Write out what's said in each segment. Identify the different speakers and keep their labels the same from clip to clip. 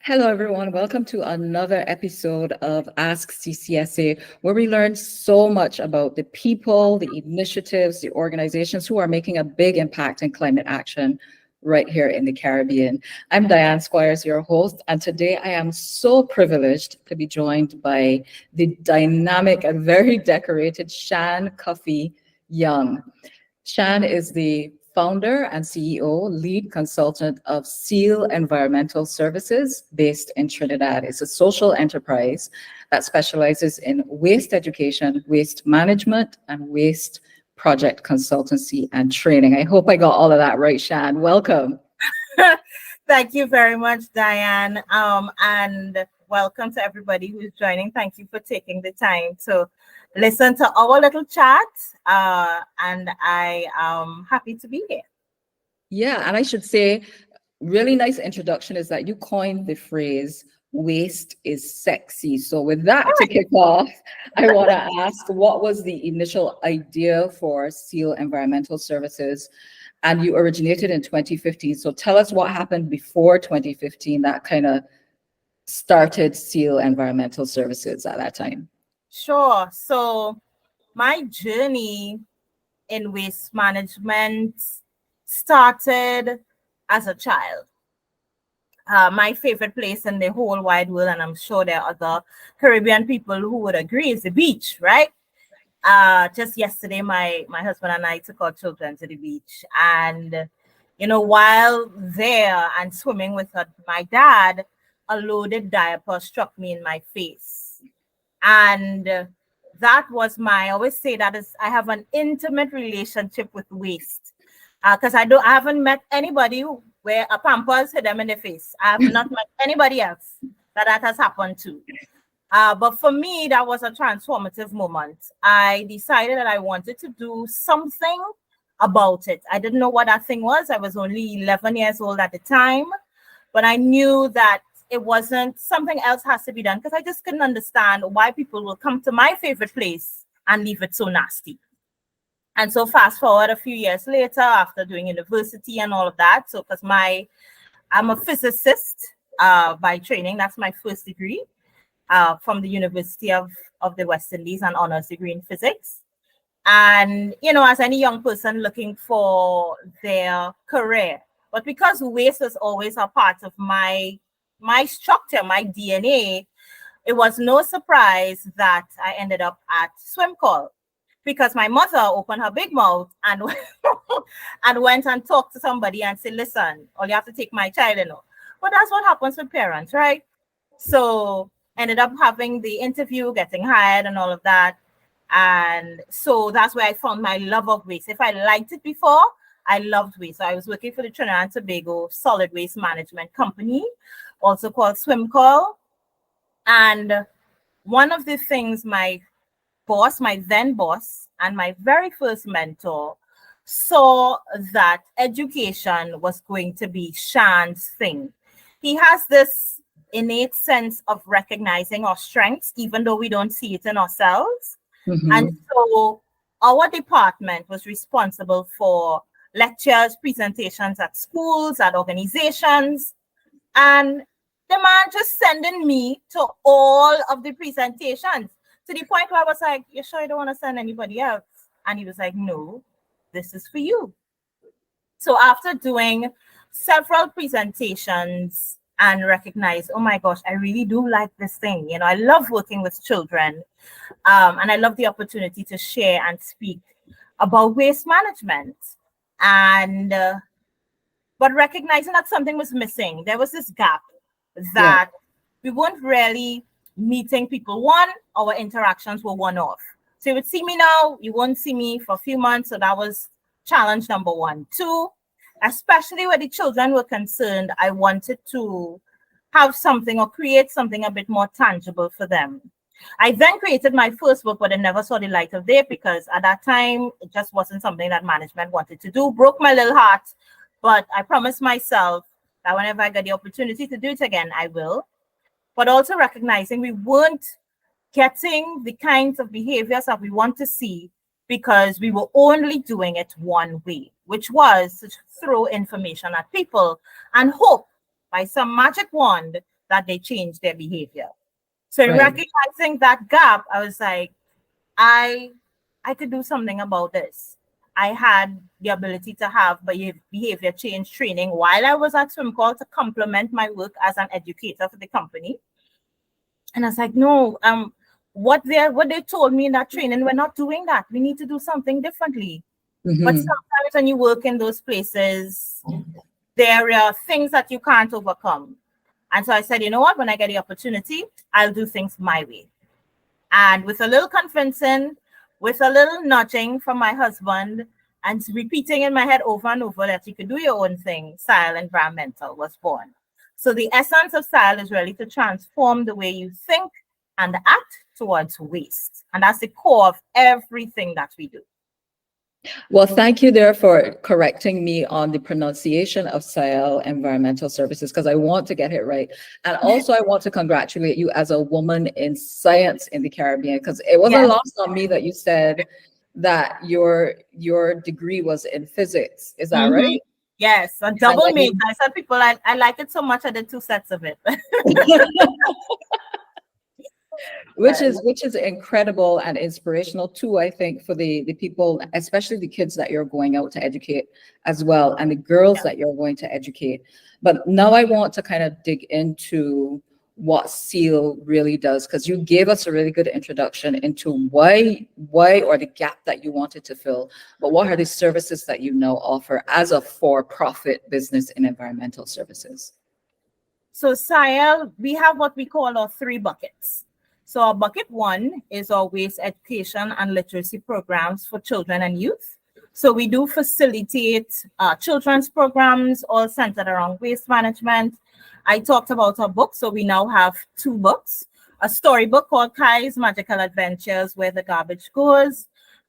Speaker 1: Hello, everyone. Welcome to another episode of Ask CCSA, where we learn so much about the people, the initiatives, the organizations who are making a big impact in climate action right here in the Caribbean. I'm Diane Squires, your host, and today I am so privileged to be joined by the dynamic and very decorated Sian Cuffy-Young. Sian is the founder and CEO, lead consultant of Siel Environmental Services based in Trinidad. It's a social enterprise that specializes in waste education, waste management, and waste project consultancy and training. I hope I got all of that right, Sian. Welcome.
Speaker 2: Thank you very much, Diane. And welcome to everybody who's joining. Thank you for taking the time to listen to our little chat. And I am happy to be here.
Speaker 1: Yeah, and I should say, really nice introduction is that you coined the phrase waste is sexy. So with that to kick off, I want to ask, what was the initial idea for Siel Environmental Services? And you originated in 2015. So tell us what happened before 2015 that kind of started Siel Environmental Services at that time.
Speaker 2: Sure. So my journey in waste management started as a child. My favorite place in the whole wide world, and I'm sure there are other Caribbean people who would agree, is the beach, right? Just yesterday, my husband and I took our children to the beach. And, while there and swimming with my dad, a loaded diaper struck me in my face. And that was I always say that I have an intimate relationship with waste. Because I haven't met anybody where a Pampers hit them in the face. I have not met anybody else that has happened to. But for me, that was a transformative moment. I decided that I wanted to do something about it. I didn't know what that thing was. I was only 11 years old at the time, but I knew that it wasn't, something else has to be done, because I just couldn't understand why people will come to my favorite place and leave it so nasty. And so fast forward a few years later, after doing university and all of that, so because I'm a physicist by training. That's my first degree from the University of the West Indies, an honors degree in physics. And, as any young person looking for their career, but because waste was always a part of my structure, my DNA, it was no surprise that I ended up at swim call. Because my mother opened her big mouth and went and talked to somebody and said, listen, all you have to take my child, But that's what happens with parents, right? So ended up having the interview, getting hired and all of that. And so that's where I found my love of waste. If I liked it before, I loved waste. So I was working for the Trinidad and Tobago Solid Waste Management Company, also called Swim Call. And one of the things my then boss, and my very first mentor saw that education was going to be Sian's thing. He has this innate sense of recognizing our strengths, even though we don't see it in ourselves. Mm-hmm. And so our department was responsible for lectures, presentations at schools, at organizations, and the man just sending me to all of the presentations, to the point where I was like, you sure you don't want to send anybody else? And he was like, no, this is for you. So after doing several presentations and recognized, oh my gosh, I really do like this thing. I love working with children. And I love the opportunity to share and speak about waste management. And, but recognizing that something was missing, there was this gap that we weren't really meeting people. One, our interactions were one-off. So you would see me now, you won't see me for a few months. So that was challenge number one. Two, especially where the children were concerned, I wanted to have something or create something a bit more tangible for them. I then created my first book, but it never saw the light of day because at that time, it just wasn't something that management wanted to do. Broke my little heart, but I promised myself that whenever I get the opportunity to do it again, I will. But also recognizing we weren't getting the kinds of behaviors that we want to see because we were only doing it one way, which was to throw information at people and hope by some magic wand that they change their behavior. So in
Speaker 1: Right.
Speaker 2: recognizing that gap, I was like, I could do something about this. I had the ability to have behavior change training while I was at swim call to complement my work as an educator for the company. And I was like, no, what they told me in that training, we're not doing that. We need to do something differently. But sometimes when you work in those places, there are things that you can't overcome. And so I said, you know what, when I get the opportunity, I'll do things my way. And with a little convincing, with a little nudging from my husband, and repeating in my head over and over that you could do your own thing, Siel Environmental was born. So the essence of Siel is really to transform the way you think and act towards waste. And that's the core of everything that we do.
Speaker 1: Well, thank you there for correcting me on the pronunciation of Siel Environmental Services, because I want to get it right. And also I want to congratulate you as a woman in science in the Caribbean, because it wasn't lost on me that you said that your degree was in physics. Is that right?
Speaker 2: Yes, a double major. I said people, I like it so much I did 2 sets of it.
Speaker 1: Which is incredible and inspirational too, I think, for the people, especially the kids that you're going out to educate as well, and the girls that you're going to educate. But now I want to kind of dig into what Siel really does, because you gave us a really good introduction into why or the gap that you wanted to fill, but what are the services that you now offer as a for-profit business in environmental services?
Speaker 2: So Siel, we have what we call our 3 buckets. So our bucket 1 is our waste education and literacy programs for children and youth. So we do facilitate children's programs, all centered around waste management. I talked about our book, so we now have 2 books, a storybook called Kai's Magical Adventures, Where the Garbage Goes,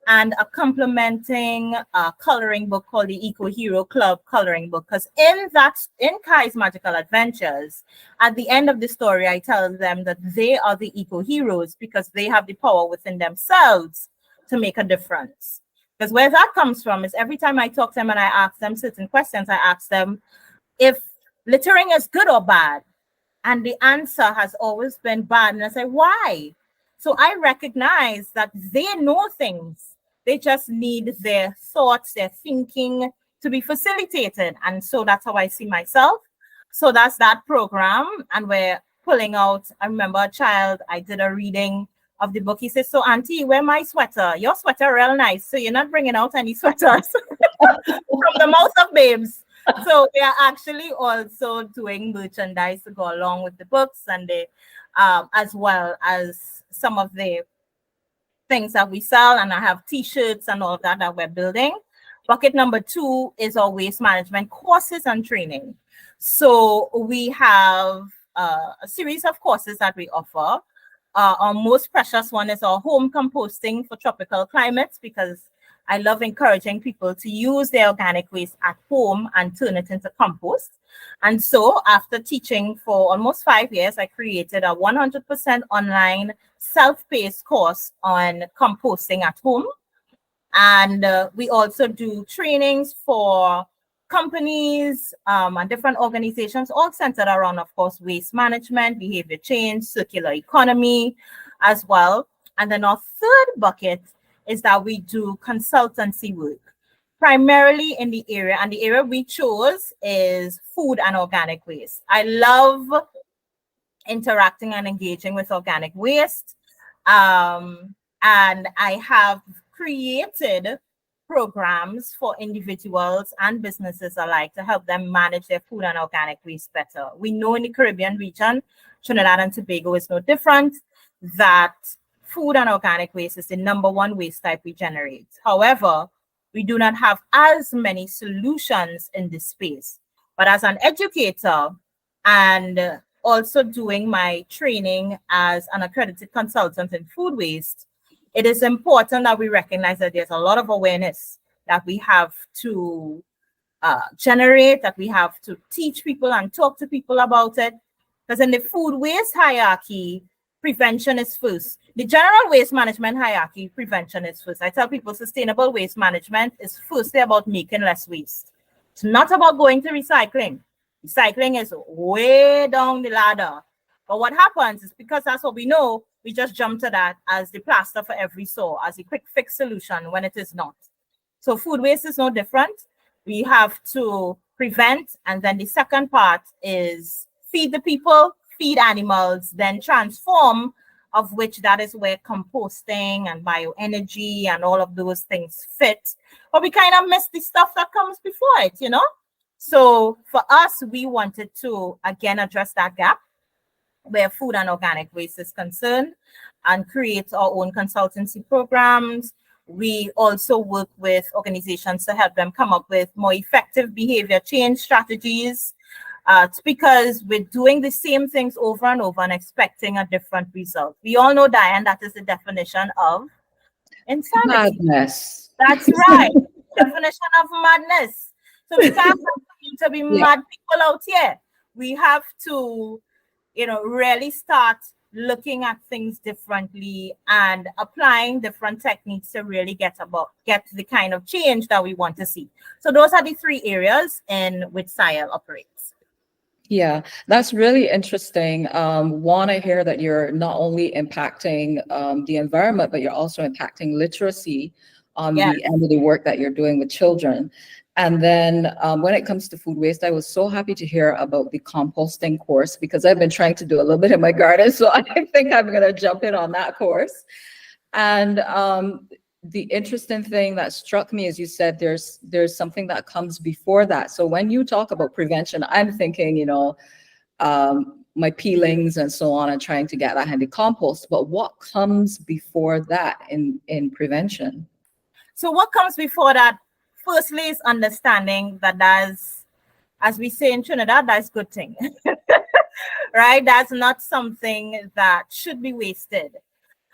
Speaker 2: and a complementing coloring book called the Eco Hero Club coloring book. Because in Kai's Magical Adventures, at the end of the story, I tell them that they are the eco heroes because they have the power within themselves to make a difference. Because where that comes from is every time I talk to them and I ask them certain questions, I ask them if littering is good or bad. And the answer has always been bad. And I say, why? So I recognize that they know things. They just need their thoughts, their thinking to be facilitated. And so that's how I see myself. So that's that program. And we're pulling out, I remember a child, I did a reading of the book. He says, so auntie, wear my sweater. Your sweater real nice. So you're not bringing out any sweaters from the mouth of babes. So we are actually also doing merchandise to go along with the books, and they, as well as some of the things that we sell. And I have t-shirts and all of that we're building. Bucket number 2 is our waste management courses and training. So we have a series of courses that we offer. Our most precious one is our home composting for tropical climates, because I love encouraging people to use their organic waste at home and turn it into compost. And so after teaching for almost 5 years, I created a 100% online self-paced course on composting at home. And we also do trainings for companies and different organizations, all centered around, of course, waste management, behavior change, circular economy as well. And then our 3rd bucket is that we do consultancy work, primarily in the area. And the area we chose is food and organic waste. I love interacting and engaging with organic waste. And I have created programs for individuals and businesses alike to help them manage their food and organic waste better. We know in the Caribbean region, Trinidad and Tobago is no different, that food and organic waste is the #1 waste type we generate. However, we do not have as many solutions in this space. But as an educator and also doing my training as an accredited consultant in food waste, it is important that we recognize that there's a lot of awareness that we have to generate, that we have to teach people and talk to people about it. Because in the food waste hierarchy, prevention is first. The general waste management hierarchy, prevention is first. I tell people sustainable waste management is firstly about making less waste. It's not about going to recycling. Recycling is way down the ladder. But what happens is, because that's what we know, we just jump to that as the plaster for every sore, as a quick fix solution when it is not. So food waste is no different. We have to prevent, and then the second part is feed the people, feed animals, then transform, of which that is where composting and bioenergy and all of those things fit. But we kind of miss the stuff that comes before it, you know? So for us, we wanted to, again, address that gap where food and organic waste is concerned and create our own consultancy programs. We also work with organizations to help them come up with more effective behavior change strategies. It's because we're doing the same things over and over and expecting a different result. We all know, Diane, that is the definition of insanity.
Speaker 1: Madness.
Speaker 2: That's right. Definition of madness. So we can't continue to be mad people out here. We have to, really start looking at things differently and applying different techniques to really get the kind of change that we want to see. So those are the three areas in which Siel operates.
Speaker 1: Yeah, that's really interesting. One, I hear that you're not only impacting the environment, but you're also impacting literacy on the end of the work that you're doing with children. And then when it comes to food waste, I was so happy to hear about the composting course, because I've been trying to do a little bit in my garden. So I think I'm going to jump in on that course. And the interesting thing that struck me is you said there's something that comes before that. So when you talk about prevention, I'm thinking, my peelings and so on, and trying to get that handy compost. But what comes before that in prevention?
Speaker 2: So what comes before that, firstly, is understanding that as we say in Trinidad, that's a good thing, right? That's not something that should be wasted.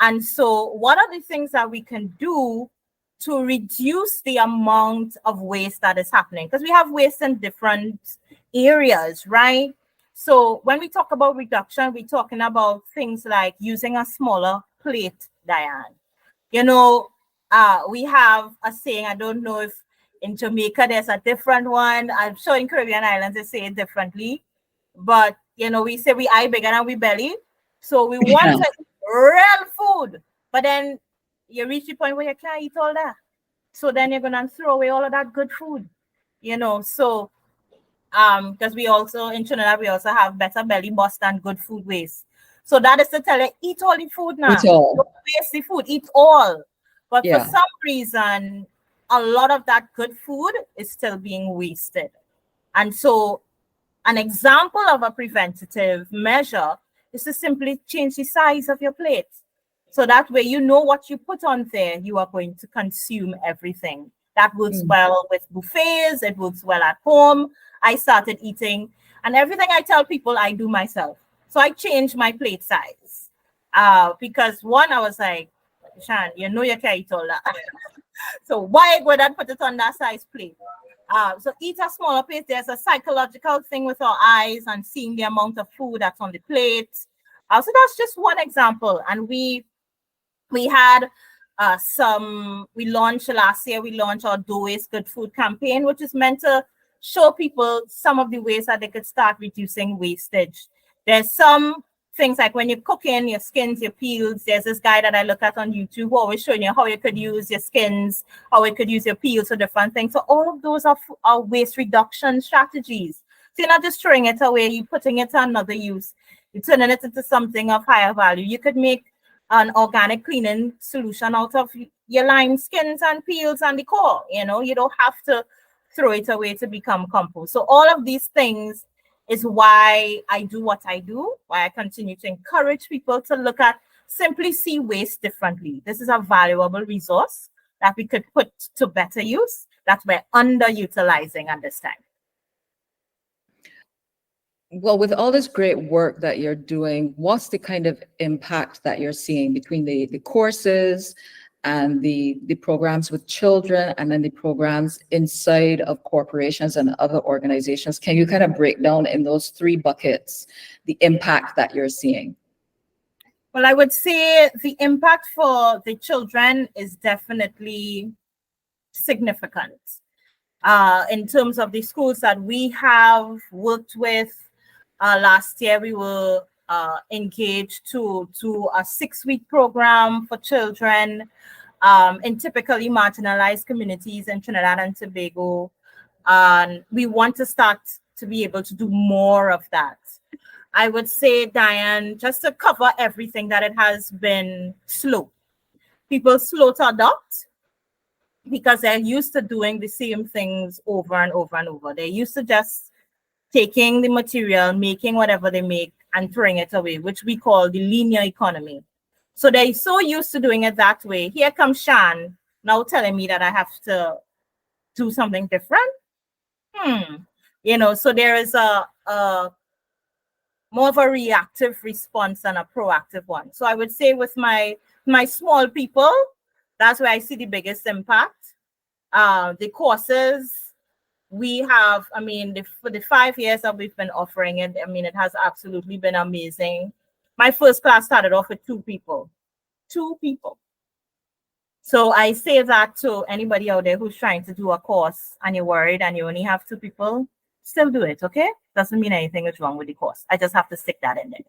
Speaker 2: And so what are the things that we can do to reduce the amount of waste that is happening? Because we have waste in different areas, right? So when we talk about reduction, we're talking about things like using a smaller plate, Diane. We have a saying, I don't know if in Jamaica there's a different one. I'm sure in Caribbean islands they say it differently. But, we say we eye bigger than we belly. So we want to eat real food. But then you reach the point where you can't eat all that. So then you're going to throw away all of that good food. So because we also, in Trinidad, we also have better belly bust than good food waste. So that is to tell you, eat all the food now. Don't waste the food, eat all. But for some reason, a lot of that good food is still being wasted. And so an example of a preventative measure is to simply change the size of your plate. So that way, what you put on there, you are going to consume everything. That works well with buffets. It works well at home. I started eating, and everything I tell people, I do myself. So I changed my plate size because one, I was like, Shan, you can't eat all that. So why would I put it on that size plate? So eat a smaller plate. There's a psychological thing with our eyes and seeing the amount of food that's on the plate. So that's just one example. And we had we launched last year, we launched our Do Waste Good Food campaign, which is meant to show people some of the ways that they could start reducing wastage. There's some things like when you're cooking, your skins, your peels. There's this guy that I look at on YouTube who always showing you how you could use your skins, how you could use your peels for different things. So all of those are waste reduction strategies. So you're not just throwing it away, you're putting it to another use. You're turning it into something of higher value. You could make an organic cleaning solution out of your lime skins and peels and the core. You don't have to throw it away to become compost. So all of these things is why I do what I do, why I continue to encourage people to simply see waste differently. This is a valuable resource that we could put to better use that we're underutilizing at this time.
Speaker 1: Well, with all this great work that you're doing, what's the kind of impact that you're seeing between the courses and the programs with children, and then the programs inside of corporations and other organizations? Can you kind of break down in those three buckets the impact that you're seeing?
Speaker 2: Well, I would say the impact for the children is definitely significant. In terms of the schools that we have worked with, last year we were engaged to a 6-week program for children in typically marginalized communities in Trinidad and Tobago. And we want to start to be able to do more of that. I would say, Diane, just to cover everything, that it has been slow. People slow to adopt because they're used to doing the same things over and over and over. They're used to just taking the material, making whatever they make, and throwing it away, which we call the linear economy. So they're so used to doing it that way. Here comes Shan now telling me that I have to do something different. So there is a more of a reactive response than a proactive one. So I would say with my small people, that's where I see the biggest impact. The courses we have, for the 5 years that we've been offering it, it has absolutely been amazing. My first class started off with 2 people. 2 people. So I say that to anybody out there who's trying to do a course and you're worried and you only have 2 people, still do it, okay? Doesn't mean anything is wrong with the course. I just have to stick that in there.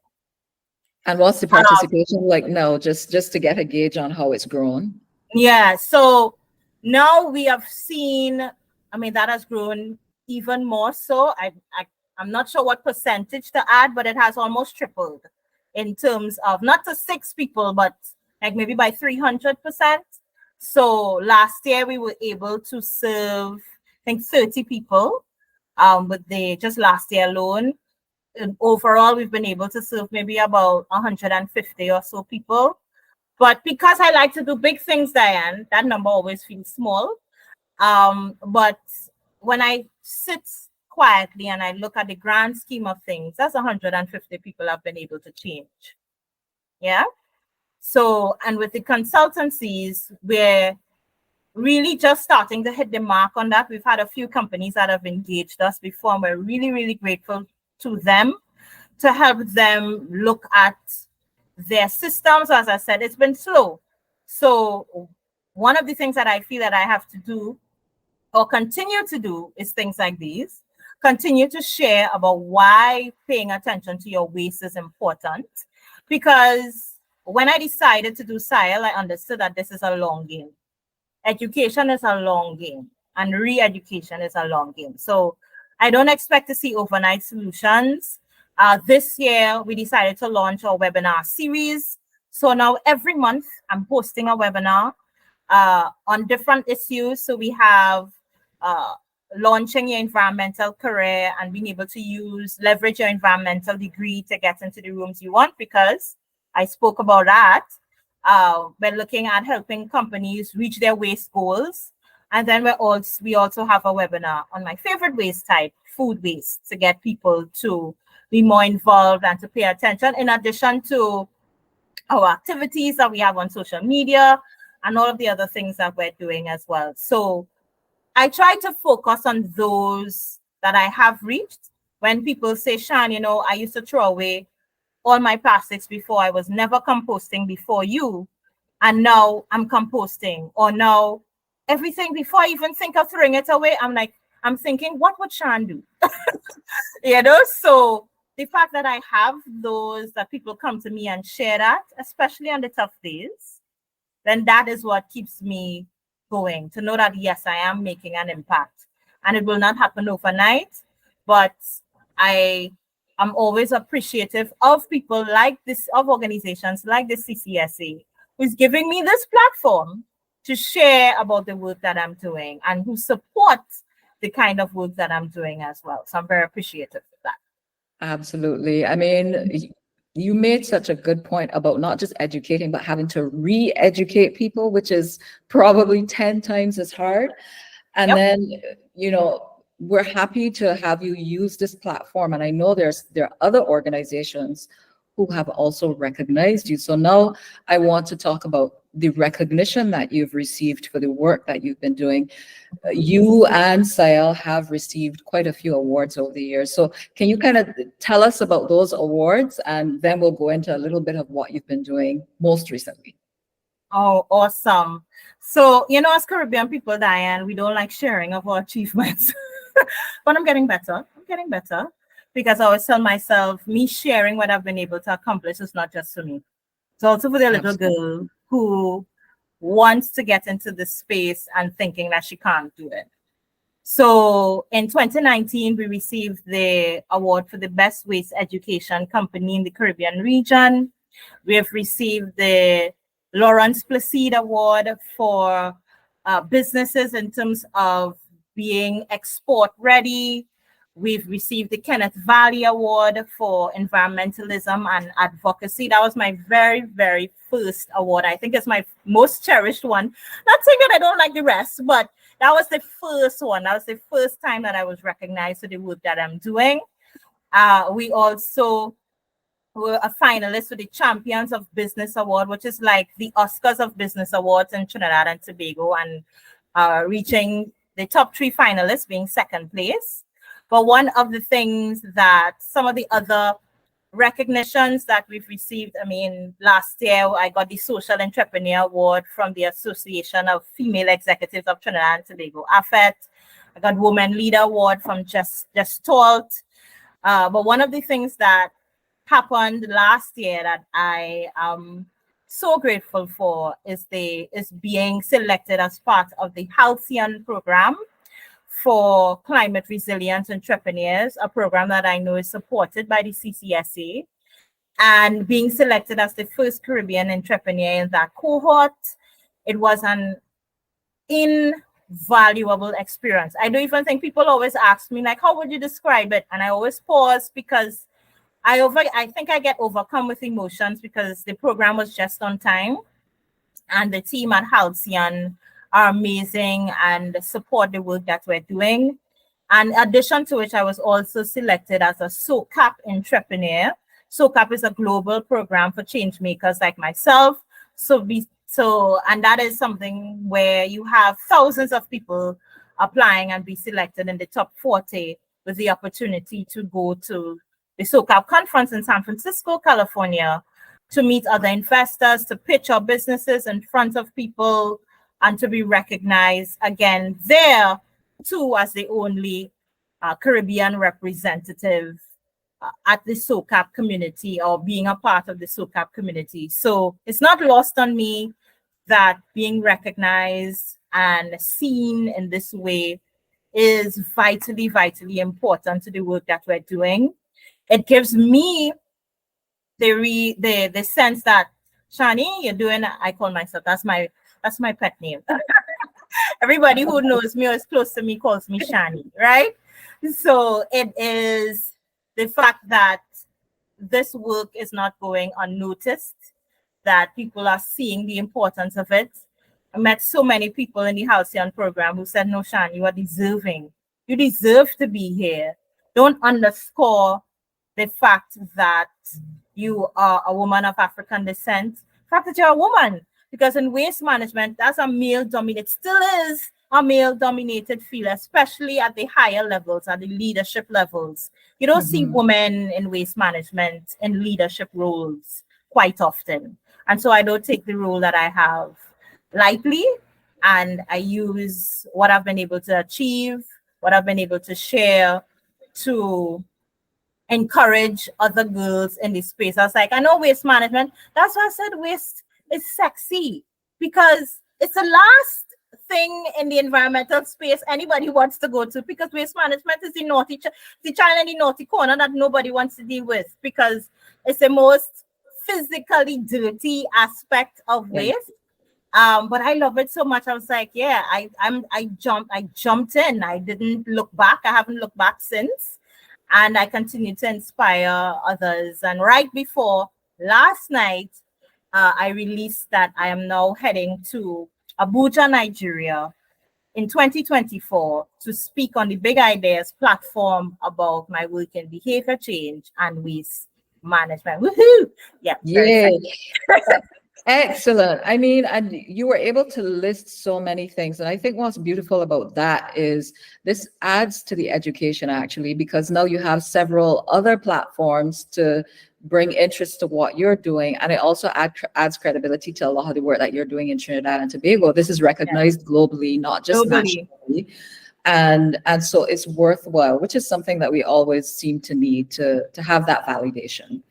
Speaker 1: And what's the participation like now, just to get a gauge on how it's grown?
Speaker 2: Yeah, so now we have seen, that has grown even more so. I'm not sure what percentage to add, but it has almost tripled in terms of not to 6 people, but like maybe by 300%. So last year we were able to serve, I think, 30 people with just last year alone. And overall, we've been able to serve maybe about 150 or so people. But because I like to do big things, Diane, that number always feels small. But when I sit quietly and I look at the grand scheme of things, that's 150 people I've been able to change. Yeah. So, and with the consultancies, we're really just starting to hit the mark on that. We've had a few companies that have engaged us before, and we're really, really grateful to them to help them look at their systems. As I said, it's been slow. So one of the things that I feel that I have to do or continue to do is things like these. Continue to share about why paying attention to your waste is important. Because when I decided to do Siel, I understood that this is a long game. Education is a long game, and re-education is a long game. So I don't expect to see overnight solutions. This year, we decided to launch our webinar series. So now every month, I'm hosting a webinar on different issues. So we have launching your environmental career and being able to leverage your environmental degree to get into the rooms you want, because I spoke about that. We're looking at helping companies reach their waste goals. And then we also have a webinar on my favorite waste type, food waste, to get people to be more involved and to pay attention, in addition to our activities that we have on social media and all of the other things that we're doing as well. So I try to focus on those that I have reached. When people say, Shan, I used to throw away all my plastics before. I was never composting before you. And now I'm composting. Or now everything, before I even think of throwing it away, I'm thinking, what would Shan do? So the fact that I have those that people come to me and share that, especially on the tough days, then that is what keeps me going, to know that, yes, I am making an impact. And it will not happen overnight, but I'm always appreciative of people like this, of organizations like the CCSA, who's giving me this platform to share about the work that I'm doing and who support the kind of work that I'm doing as well. So I'm very appreciative of that.
Speaker 1: Absolutely. You made such a good point about not just educating, but having to re-educate people, which is probably 10 times as hard. And
Speaker 2: Yep.
Speaker 1: Then, we're happy to have you use this platform. And I know there are other organizations who have also recognized you. So now I want to talk about the recognition that you've received for the work that you've been doing. You and Siel have received quite a few awards over the years. So can you kind of tell us about those awards, and then we'll go into a little bit of what you've been doing most recently.
Speaker 2: Oh, awesome. So, as Caribbean people, Diane, we don't like sharing of our achievements. But I'm getting better. I'm getting better because I always tell myself, me sharing what I've been able to accomplish is not just for me. It's also for the little girl who wants to get into this space and thinking that she can't do it. So in 2019, we received the award for the best waste education company in the Caribbean region. We have received the Lawrence Placide Award for businesses in terms of being export ready. We've received the Kenneth Valley Award for environmentalism and advocacy. That was my very, very first award. I think it's my most cherished one. Not saying that I don't like the rest, but that was the first one. That was the first time that I was recognized for the work that I'm doing. We also were a finalist for the Champions of Business Award, which is like the Oscars of Business Awards in Trinidad and Tobago, and reaching the top 3 finalists, being second place. But one of the things that some of the other recognitions that we've received, I mean, last year I got the Social Entrepreneur Award from the Association of Female Executives of Trinidad and Tobago, AFET. I got Woman Leader Award from Gestalt. But one of the things that happened last year that I am so grateful for is being selected as part of the Halcyon program for climate resilient entrepreneurs, a program that I know is supported by the CCSA, and being selected as the first Caribbean entrepreneur in that cohort. It was an invaluable experience. I don't even think people always ask me, like, how would you describe it? And I always pause because I think I get overcome with emotions because the program was just on time, and the team at Halcyon are amazing and support the work that we're doing. And in addition to which, I was also selected as a SOCAP entrepreneur. SOCAP is a global program for change makers like myself. And that is something where you have thousands of people applying and be selected in the top 40 with the opportunity to go to the SOCAP conference in San Francisco, California, to meet other investors, to pitch our businesses in front of people, and to be recognized again there too as the only Caribbean representative at the SOCAP community, or being a part of the SOCAP community. So it's not lost on me that being recognized and seen in this way is vitally, vitally important to the work that we're doing. It gives me the sense that, Shani, you're doing, I call myself, that's my pet name. Everybody who knows me or is close to me calls me Shani, right? So it is the fact that this work is not going unnoticed, that people are seeing the importance of it. I met so many people in the Halcyon program who said, no, Shani, you are deserving. You deserve to be here. Don't underscore the fact that you are a woman of African descent, the fact that you're a woman. Because in waste management, that's a male-dominated, still is a male-dominated field, especially at the higher levels, at the leadership levels. You don't see women in waste management in leadership roles quite often. And so I don't take the role that I have lightly, and I use what I've been able to achieve, what I've been able to share to encourage other girls in this space. I was like, I know waste management. That's why I said waste is sexy, because it's the last thing in the environmental space anybody wants to go to, because waste management is the naughty the child in the naughty corner that nobody wants to deal with, because it's the most physically dirty aspect of waste. But I love it so much. I was like, yeah, I jumped in. I didn't look back. I haven't looked back since. And I continue to inspire others. And right before last night, I released that I am now heading to Abuja, Nigeria in 2024 to speak on the Big Ideas platform about my work in behavior change and waste management. Woohoo! Yeah.
Speaker 1: Yay. Excellent. I mean, and you were able to list so many things. And I think what's beautiful about that is this adds to the education, actually, because now you have several other platforms to bring interest to what you're doing, and it also adds credibility to a lot of the work that you're doing in Trinidad and Tobago. This is recognized globally, not just
Speaker 2: Globally.
Speaker 1: nationally. And so it's worthwhile, which is something that we always seem to need to have that validation.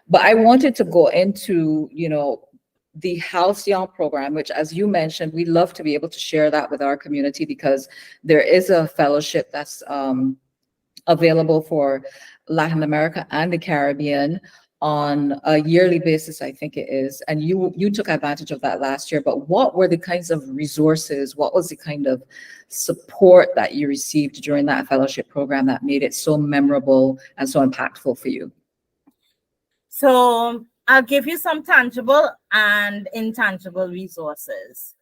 Speaker 1: But I wanted to go into, the Halcyon program, which, as you mentioned, we love to be able to share that with our community, because there is a fellowship that's available for Latin America and the Caribbean on a yearly basis, I think it is. And you took advantage of that last year. But what were the kinds of resources, what was the kind of support that you received during that fellowship program that made it so memorable and so impactful for you?
Speaker 2: So I'll give you some tangible and intangible resources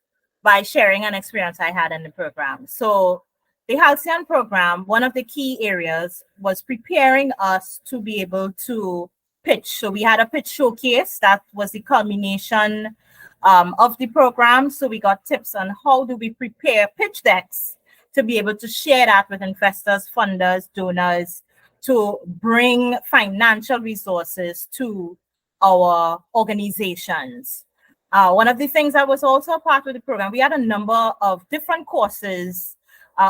Speaker 2: by sharing an experience I had in the program. So the Halcyon program, one of the key areas was preparing us to be able to pitch. So we had a pitch showcase that was the culmination of the program. So we got tips on how do we prepare pitch decks to be able to share that with investors, funders, donors, to bring financial resources to our organizations. One of the things that was also a part of the program, we had a number of different courses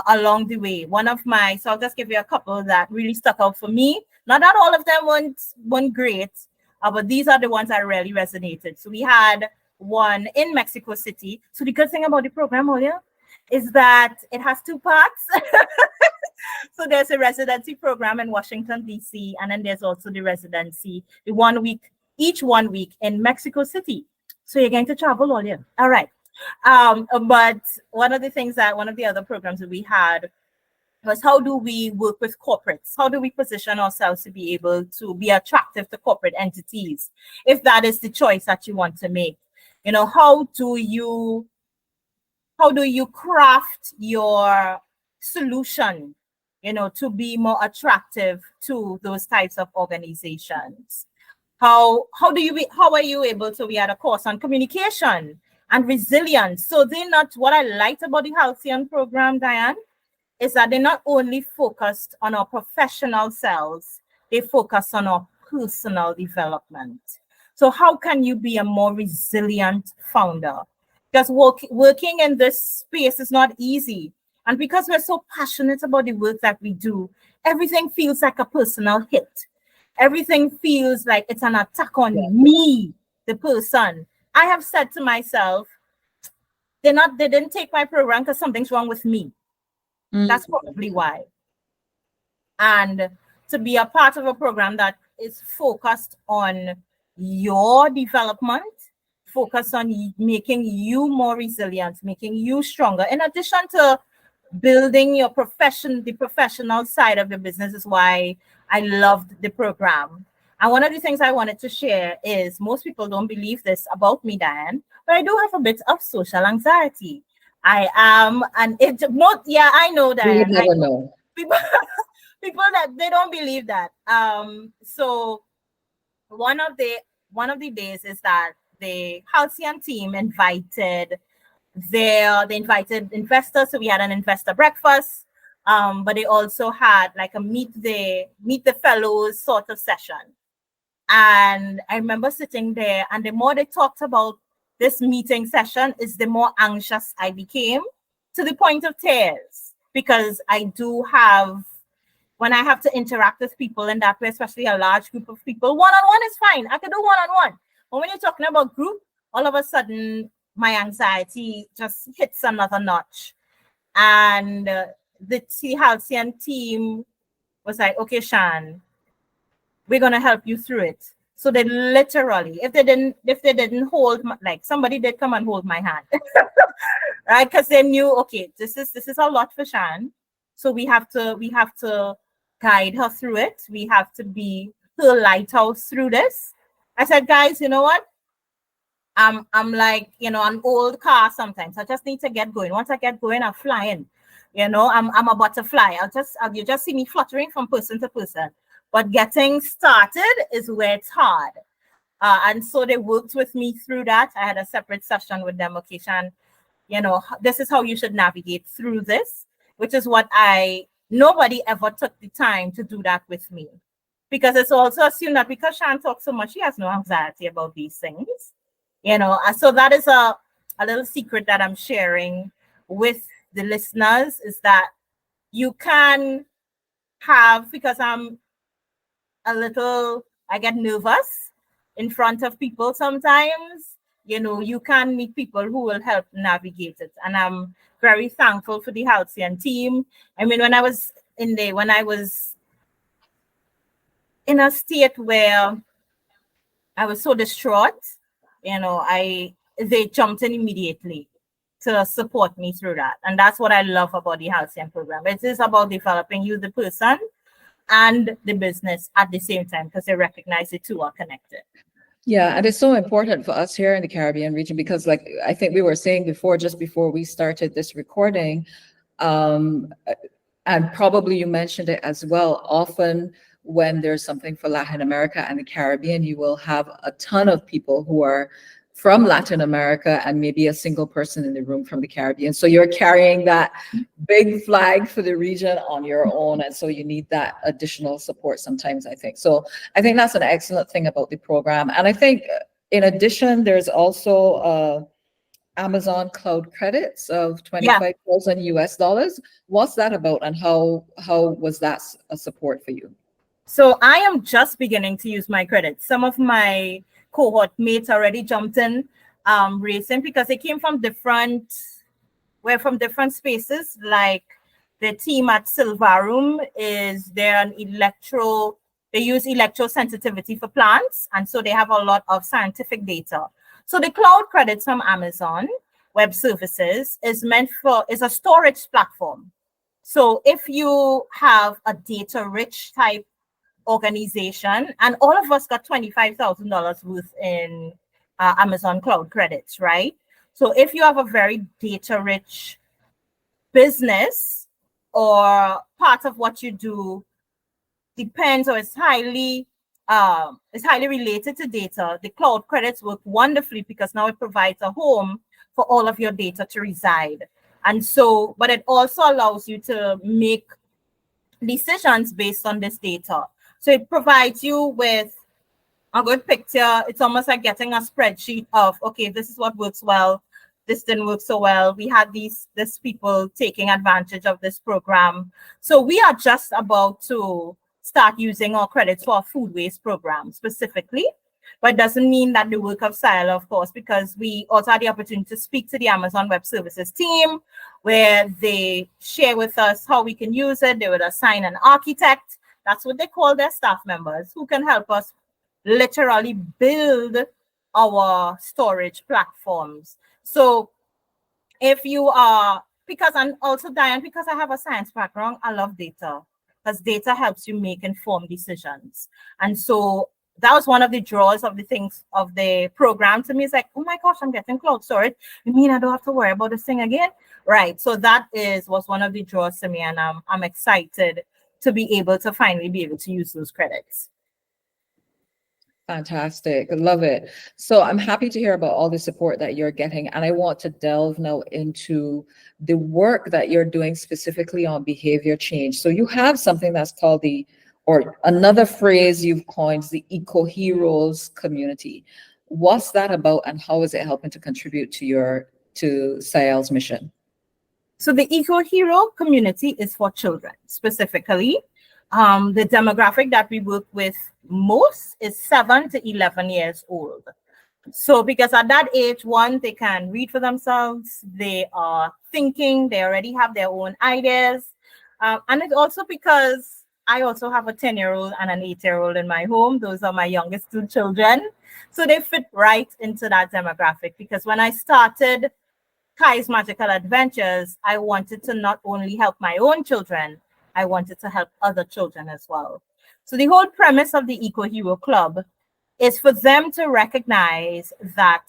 Speaker 2: along the way. So I'll just give you a couple that really stuck out for me. Not that all of them weren't great, but these are the ones that really resonated. So we had one in Mexico City. So the good thing about the program, Olia, is that it has two parts. So there's a residency program in Washington, D.C., and then there's also the residency, each 1 week in Mexico City. So you're going to travel all year. All right. But one of the other programs that we had was, how do we work with corporates? How do we position ourselves to be able to be attractive to corporate entities, if that is the choice that you want to make? How do you craft your solution, to be more attractive to those types of organizations? How are you able to? We had a course on communication and resilience. So what I liked about the Halcyon program, Diane, is that they're not only focused on our professional selves, they focus on our personal development. So how can you be a more resilient founder? Because working in this space is not easy. And because we're so passionate about the work that we do, everything feels like a personal hit. Everything feels like it's an attack on me, the person. I have said to myself, they didn't take my program because something's wrong with me. That's probably why. And to be a part of a program that is focused on your development, focused on making you more resilient, making you stronger, in addition to building your profession, the professional side of the business, is why I loved the program. And one of the things I wanted to share is, most people don't believe this about me, Diane, but I do have a bit of social anxiety. I am I know that.
Speaker 1: You never know.
Speaker 2: People that they don't believe that. So one of the days is that the Halcyon team invited investors. So we had an investor breakfast, but they also had like a meet the fellows sort of session. And I remember sitting there, and the more they talked about this meeting session, is the more anxious I became, to the point of tears, because when I have to interact with people in that way, especially a large group of people, one-on-one is fine. I can do one-on-one. But when you're talking about group, all of a sudden, my anxiety just hits another notch. And the Halcyon team was like, okay, Shan, we're going to help you through it. So they literally, if they didn't hold, somebody did come and hold my hand, right? Because they knew, okay, this is a lot for Shan. So we have to guide her through it. We have to be her lighthouse through this. I said, guys, you know what? I'm like, an old car sometimes. I just need to get going. Once I get going, I'm flying. I'm a butterfly. You just see me fluttering from person to person. But getting started is where it's hard. And so they worked with me through that. I had a separate session with them. Okay, Shan, this is how you should navigate through this, which is what nobody ever took the time to do that with me. because it's also assumed that because Shan talks so much, she has no anxiety about these things. So that is a little secret that I'm sharing with the listeners, is that you can have, because I get nervous in front of people sometimes. You can meet people who will help navigate it. And I'm very thankful for the Halcyon team. I mean, when I was in a state where I was so distraught, they jumped in immediately to support me through that. And that's what I love about the Halcyon program. It is about developing you, the person, and the business at the same time, because they recognize the two are connected.
Speaker 1: Yeah, and it's so important for us here in the Caribbean region because, like I think we were saying before, just before we started this recording, and probably you mentioned it as well, often when there's something for Latin America and the Caribbean, you will have a ton of people who are from Latin America and maybe a single person in the room from the Caribbean. So you're carrying that big flag for the region on your own. And so you need that additional support sometimes, I think. So I think that's an excellent thing about the program. And I think in addition, there's also Amazon cloud credits of 25,000 US dollars. What's that about, and how was that a support for you?
Speaker 2: So I am just beginning to use my credits. Some of my cohort mates already jumped in racing because they came from different spaces. Like the team at Silvarum they use electrosensitivity for plants, and so they have a lot of scientific data. So the cloud credits from Amazon Web Services is a storage platform. So if you have a data-rich type organization, and all of us got $25,000 worth in Amazon cloud credits, right? So if you have a very data-rich business, or part of what you do depends or is highly related to data, the cloud credits work wonderfully because now it provides a home for all of your data to reside. And so, but it also allows you to make decisions based on this data. So it provides you with a good picture. It's almost like getting a spreadsheet of, okay, this is what works well, this didn't work so well. We had these people taking advantage of this program. So we are just about to start using our credits for our food waste program specifically. But it doesn't mean that the work of Siel, of course, because we also had the opportunity to speak to the Amazon Web Services team, where they share with us how we can use it. They would assign an architect. That's what they call their staff members, who can help us literally build our storage platforms. So if you are, and also Diane, because I have a science background, I love data, because data helps you make informed decisions. And so that was one of the draws of the things of the program to me. It's like, oh my gosh, I'm getting cloud storage. You mean I don't have to worry about this thing again? Right. So that was one of the draws to me, and I'm excited to be able to finally be able to use those credits.
Speaker 1: Fantastic. Love it. So I'm happy to hear about all the support that you're getting. And I want to delve now into the work that you're doing specifically on behavior change. So you have something that's called or another phrase you've coined, the Eco Heroes community. What's that about, and how is it helping to contribute to Siel's mission?
Speaker 2: So the Eco Hero community is for children specifically. The demographic that we work with most is 7 to 11 years old. So because at that age, one, they can read for themselves, they are thinking, they already have their own ideas. And it's also because I also have a 10-year-old and an 8-year-old in my home. Those are my youngest two children. So they fit right into that demographic, because when I started Kai's Magical Adventures, I wanted to not only help my own children, I wanted to help other children as well. So the whole premise of the Eco Hero Club is for them to recognize that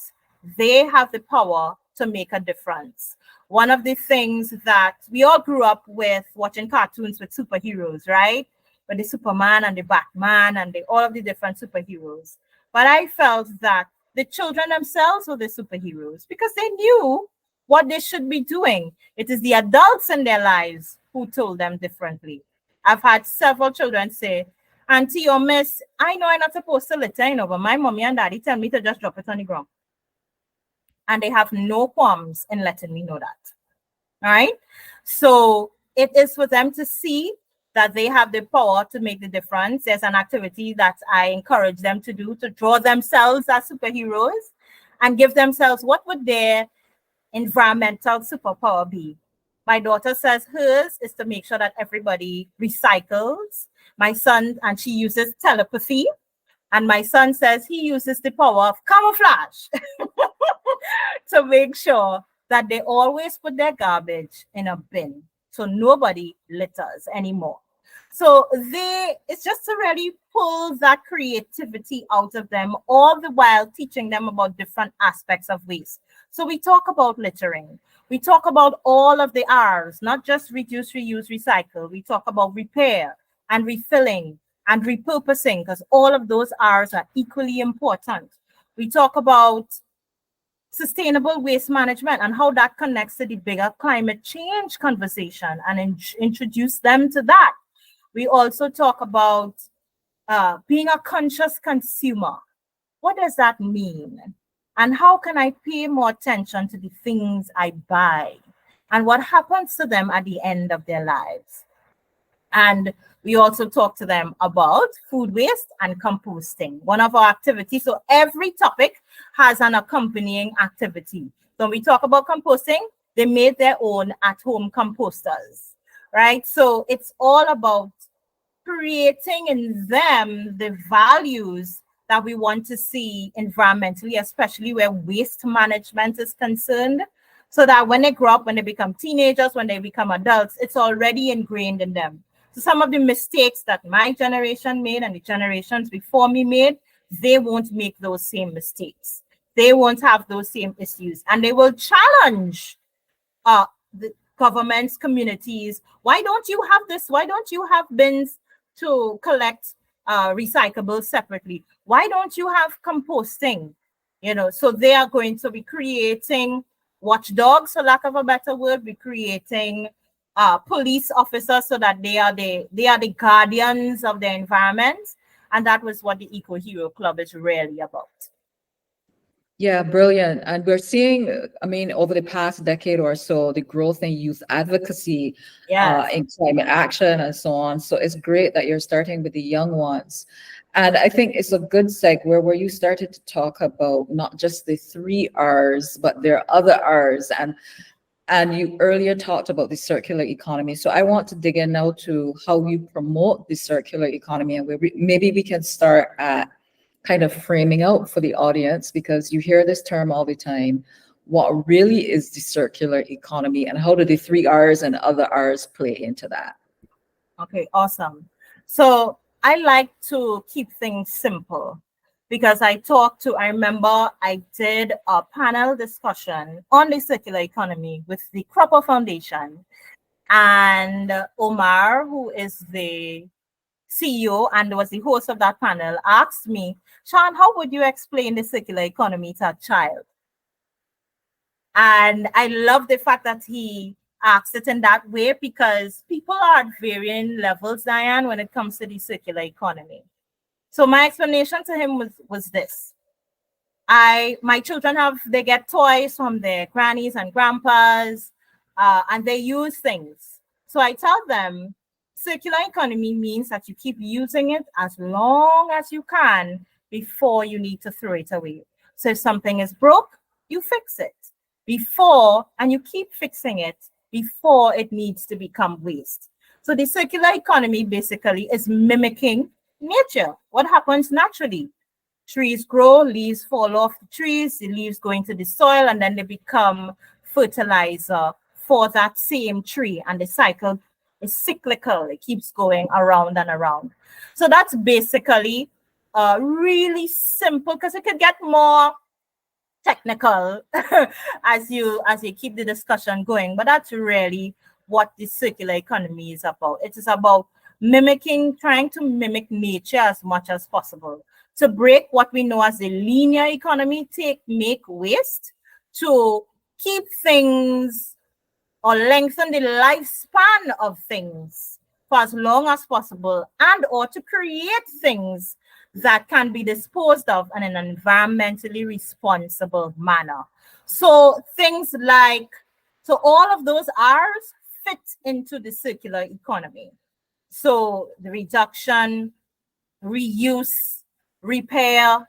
Speaker 2: they have the power to make a difference. One of the things that we all grew up with, watching cartoons with superheroes, right? With the Superman and the Batman and all of the different superheroes. But I felt that the children themselves were the superheroes because they knew what they should be doing. It is the adults in their lives who told them differently. I've had several children say, Auntie or miss, I know I'm not supposed to litter, you know, but my mommy and daddy tell me to just drop it on the ground. And they have no qualms in letting me know that. All right. So it is for them to see that they have the power to make the difference. There's an activity that I encourage them to do to draw themselves as superheroes and give themselves what would their environmental superpower be. My daughter says hers is to make sure that everybody recycles. My son, and she uses telepathy. And my son says he uses the power of camouflage to make sure that they always put their garbage in a bin so nobody litters anymore. So it's just to really pull that creativity out of them, all the while teaching them about different aspects of waste. So we talk about littering. We talk about all of the R's, not just reduce, reuse, recycle. We talk about repair and refilling and repurposing, because all of those R's are equally important. We talk about sustainable waste management and how that connects to the bigger climate change conversation and introduce them to that. We also talk about being a conscious consumer. What does that mean? And how can I pay more attention to the things I buy and what happens to them at the end of their lives? And we also talk to them about food waste and composting, one of our activities. So every topic has an accompanying activity. So when we talk about composting, they made their own at-home composters, right? So it's all about creating in them the values that we want to see environmentally, especially where waste management is concerned, so that when they grow up, when they become teenagers, when they become adults, it's already ingrained in them. So some of the mistakes that my generation made and the generations before me made, they won't make those same mistakes. They won't have those same issues, and they will challenge the governments, communities. Why don't you have this? Why don't you have bins to collect recyclables separately? Why don't you have composting? You know, so they are going to be creating watchdogs, for lack of a better word, be creating police officers so that they are the guardians of their environment. And that was what the Eco Hero Club is really about.
Speaker 1: Yeah, brilliant. And we're seeing, I mean, over the past decade or so, the growth in youth advocacy, in climate action and so on. So it's great that you're starting with the young ones. And I think it's a good segue where you started to talk about not just the 3 R's, but there are other R's. And you earlier talked about the circular economy. So I want to dig in now to how you promote the circular economy. And maybe we can start at kind of framing out for the audience, because you hear this term all the time. What really is the circular economy, and how do the 3 R's and other R's play into that?
Speaker 2: Okay, awesome. So I like to keep things simple, because I remember I did a panel discussion on the circular economy with the Cropper Foundation, and Omar, who is the CEO and was the host of that panel, asked me, Sian, how would you explain the circular economy to a child? And I love the fact that he asked it in that way, because people are at varying levels, Diane, when it comes to the circular economy. So my explanation to him was this. My children they get toys from their grannies and grandpas, and they use things. So I tell them, circular economy means that you keep using it as long as you can before you need to throw it away. So if something is broke, you fix it and you keep fixing it before it needs to become waste. So the circular economy basically is mimicking nature, what happens naturally. Trees grow, leaves fall off the trees, the leaves go into the soil, and then they become fertilizer for that same tree. And the cycle is cyclical. It keeps going around and around. So that's basically really simple, because it could get more technical as you keep the discussion going. But that's really what the circular economy is about. It is about trying to mimic nature as much as possible, to break what we know as the linear economy, make waste, to keep things or lengthen the lifespan of things. for as long as possible, and or to create things that can be disposed of in an environmentally responsible manner. So things like, so all of those R's fit into the circular economy. So the reduction, reuse, repair,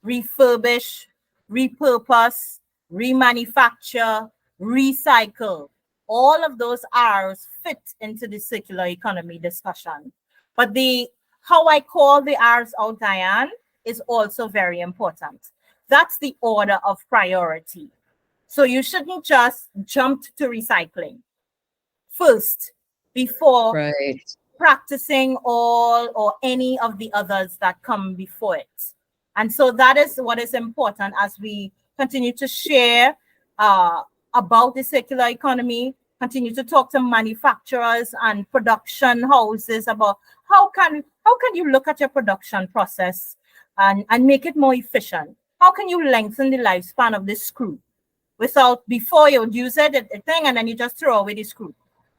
Speaker 2: refurbish, repurpose, remanufacture, recycle. All of those R's fit into the circular economy discussion. But the how I call the R's out, Diane, is also very important. That's the order of priority. So you shouldn't just jump to recycling first before
Speaker 1: Right.
Speaker 2: practicing all or any of the others that come before it. And so that is what is important as we continue to share about the circular economy, continue to talk to manufacturers and production houses about how can you look at your production process and make it more efficient? How can you lengthen the lifespan of this screw without, before you use it, a thing, and then you just throw away the screw?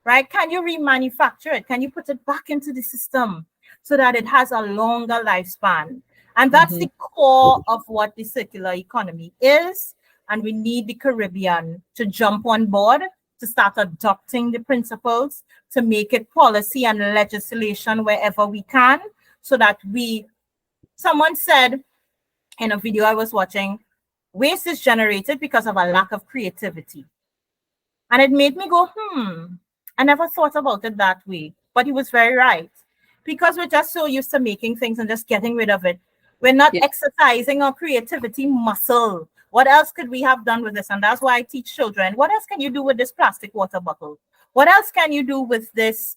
Speaker 2: Right? Can you remanufacture it? Can you put it back into the system so that it has a longer lifespan? And that's the core of what the circular economy is. And we need the Caribbean to jump on board, to start adopting the principles, to make it policy and legislation wherever we can, so that someone said in a video I was watching, waste is generated because of a lack of creativity. And it made me go, I never thought about it that way, but he was very right. Because we're just so used to making things and just getting rid of it. We're not exercising our creativity muscle. What else could we have done with this? And that's why I teach children, what else can you do with this plastic water bottle? What else can you do with this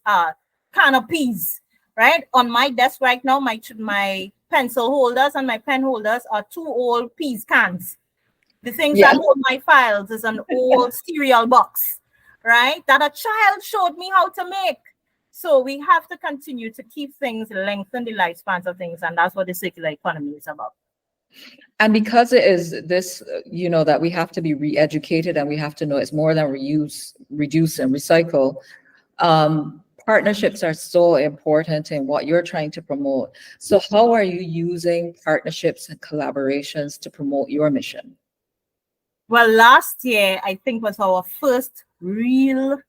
Speaker 2: can of peas, right? On my desk right now, my pencil holders and my pen holders are 2 old peas cans. The things that hold my files is an old cereal box, right? That a child showed me how to make. So we have to continue to keep things, lengthen the lifespans of things. And that's what the circular economy is about.
Speaker 1: And because it is this, that we have to be re-educated and we have to know it's more than reuse, reduce, and recycle. Partnerships are so important in what you're trying to promote. So how are you using partnerships and collaborations to promote your mission?
Speaker 2: Well, last year, I think, was our first real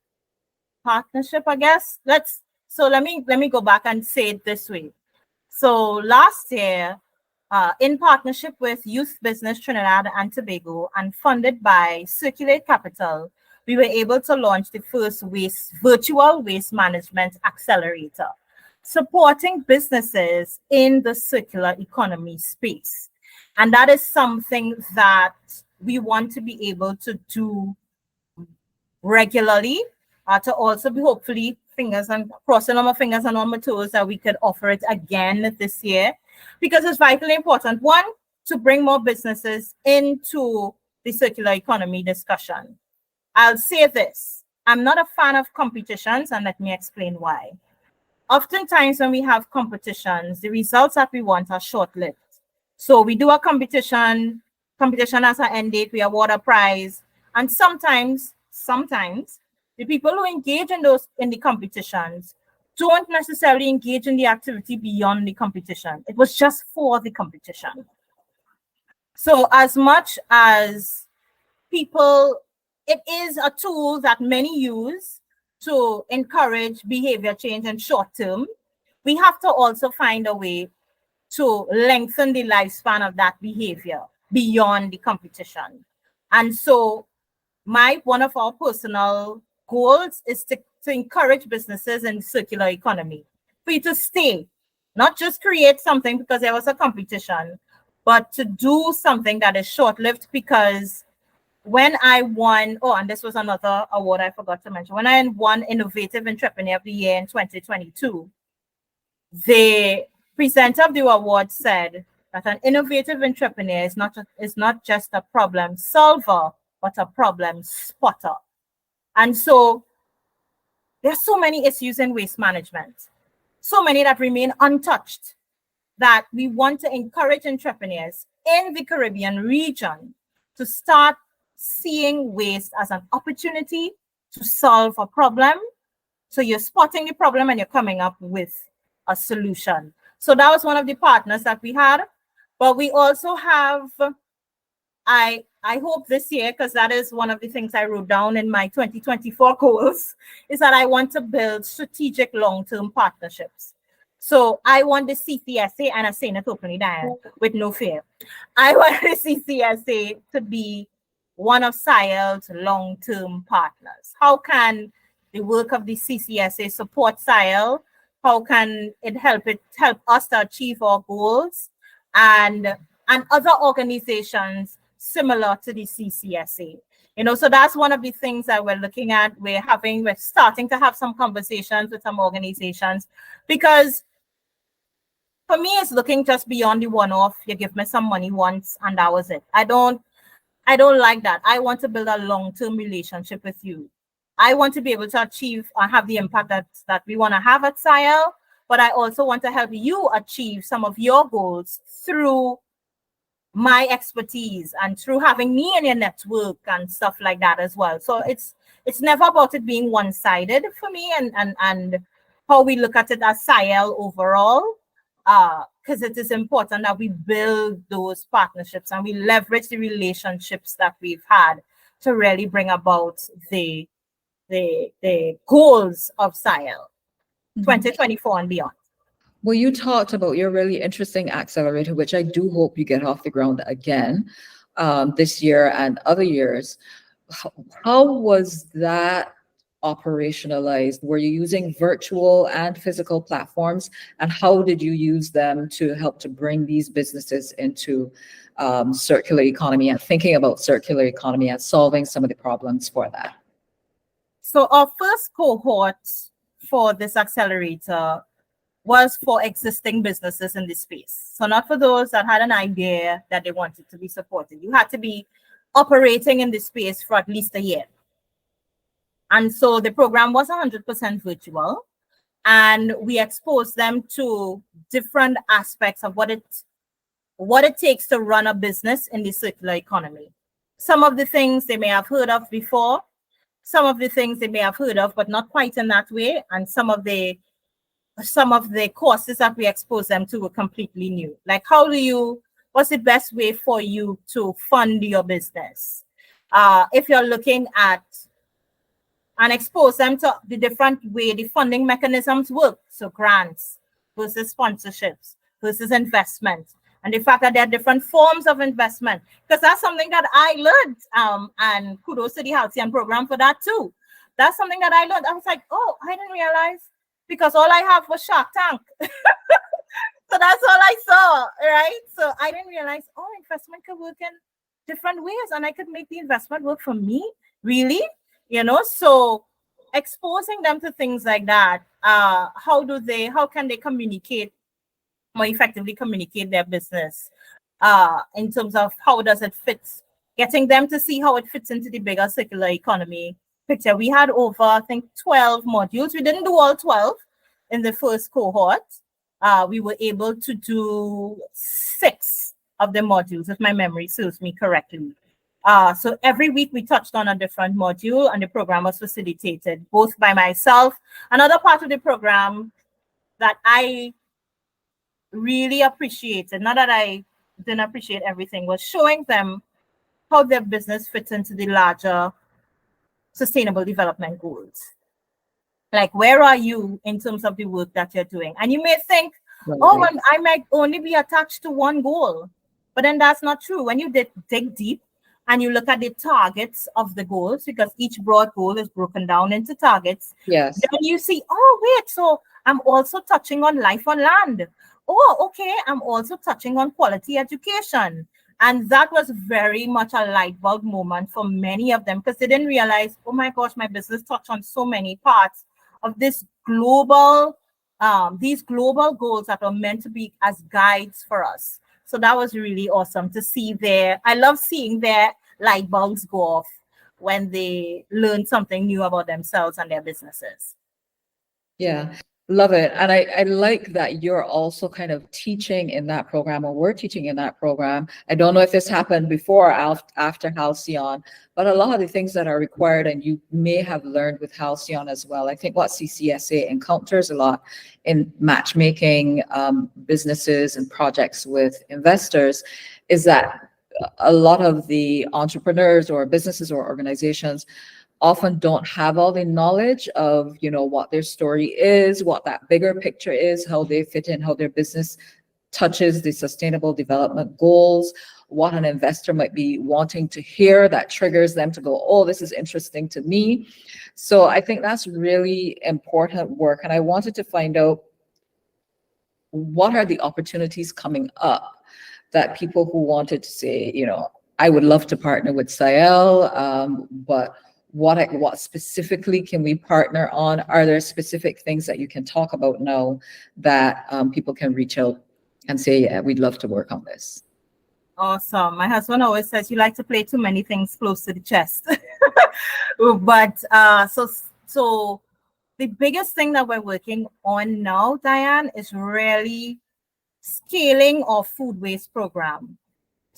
Speaker 2: partnership, I guess. Let me go back and say it this way. So last year, in partnership with Youth Business Trinidad and Tobago and funded by Circulate Capital, we were able to launch the first virtual waste management accelerator, supporting businesses in the circular economy space. And that is something that we want to be able to do regularly, to also be hopefully crossing on my fingers and on my toes that we could offer it again this year, because it's vitally important. One, to bring more businesses into the circular economy discussion. I'll say this, I'm not a fan of competitions, and let me explain why. Oftentimes when we have competitions, the results that we want are short-lived. So we do a competition has an end date, we award a prize, and sometimes the people who engage in the competitions don't necessarily engage in the activity beyond the competition. It was just for the competition. So as much as people, it is a tool that many use to encourage behavior change in short term, we have to also find a way to lengthen the lifespan of that behavior beyond the competition. And so one of our personal goals is to encourage businesses in circular economy, for you to stay, not just create something because there was a competition, but to do something that is short-lived. Because when I won, and this was another award I forgot to mention, when I won Innovative Entrepreneur of the Year in 2022, the presenter of the award said that an innovative entrepreneur is not just a problem solver, but a problem spotter. And so there's so many issues in waste management, so many that remain untouched, that we want to encourage entrepreneurs in the Caribbean region to start seeing waste as an opportunity to solve a problem So you're spotting the problem and you're coming up with a solution. So that was one of the partners that we had. But we also have, I hope this year, because that is one of the things I wrote down in my 2024 goals, is that I want to build strategic long-term partnerships. So I want the CCSA, and I'm saying it openly, Diane, with no fear. I want the CCSA to be one of Siel's long-term partners. How can the work of the CCSA support Siel? How can it help us to achieve our goals? And other organizations similar to the CCSA. So that's one of the things that we're looking at. We're starting to have some conversations with some organizations, because for me, it's looking just beyond the one-off. You give me some money once and that was it. I don't like that. I want to build a long-term relationship with you. I want to be able to achieve and have the impact that we want to have at Siel, but I also want to help you achieve some of your goals through my expertise and through having me in your network and stuff like that as well. So it's never about it being one-sided for me, and how we look at it as Siel overall, because it is important that we build those partnerships and we leverage the relationships that we've had to really bring about the goals of Siel 2024 and beyond.
Speaker 1: Well, you talked about your really interesting accelerator, which I do hope you get off the ground again this year and other years. How was that operationalized? Were you using virtual and physical platforms? And how did you use them to help to bring these businesses into circular economy and thinking about circular economy and solving some of the problems for that?
Speaker 2: So our first cohort for this accelerator was for existing businesses in this space. So not for those that had an idea that they wanted to be supported. You had to be operating in this space for at least a year. And so the program was 100% virtual, and we exposed them to different aspects of what it takes to run a business in the circular economy. Some of the things they may have heard of before, some of the things they may have heard of, but not quite in that way. And some of the courses that we exposed them to were completely new. Like, what's the best way for you to fund your business? If you're looking at, and expose them to the different way the funding mechanisms work. So grants versus sponsorships versus investment. And the fact that there are different forms of investment, because that's something that I learned, and kudos to the Halcyon program for that too. That's something that I learned. I was like, oh, I didn't realize, because all I have was Shark Tank. So that's all I saw, right? So I didn't realize, oh, investment could work in different ways, and I could make the investment work for me, really? So exposing them to things like that, how can they communicate more effectively, communicate their business, in terms of how does it fit, getting them to see how it fits into the bigger circular economy picture. We had over, I think, 12 modules. We didn't do all 12 in the first cohort. We were able to do 6 of the modules, if my memory serves me correctly. So every week we touched on a different module, and the program was facilitated both by myself. Another part of the program that I really appreciated, not that I didn't appreciate everything, was showing them how their business fits into the larger sustainable development goals. Like, where are you in terms of the work that you're doing? And you may think, well, I might only be attached to one goal, but then that's not true. When you dig deep, and you look at the targets of the goals, because each broad goal is broken down into targets.
Speaker 1: Yes.
Speaker 2: Then you see, oh, wait, so I'm also touching on life on land. Oh, okay, I'm also touching on quality education. And that was very much a light bulb moment for many of them, because they didn't realize, oh my gosh, my business touched on so many parts of this these global goals that are meant to be as guides for us. So that was really awesome to see I love seeing their light bulbs go off when they learn something new about themselves and their businesses.
Speaker 1: Yeah. Love it. And I like that you're also kind of teaching in that program, or we're teaching in that program. I don't know if this happened before or after Halcyon, but a lot of the things that are required, and you may have learned with Halcyon as well. I think what CCSA encounters a lot in matchmaking businesses and projects with investors is that a lot of the entrepreneurs or businesses or organizations often don't have all the knowledge of, what their story is, what that bigger picture is, how they fit in, how their business touches the sustainable development goals, what an investor might be wanting to hear that triggers them to go, oh, this is interesting to me. So I think that's really important work. And I wanted to find out, what are the opportunities coming up that people who wanted to say, I would love to partner with Siel, but what specifically can we partner on? Are there specific things that you can talk about now that people can reach out and say, yeah, we'd love to work on this?
Speaker 2: Awesome. My husband always says you like to play too many things close to the chest. But so the biggest thing that we're working on now, Diane, is really scaling our food waste program.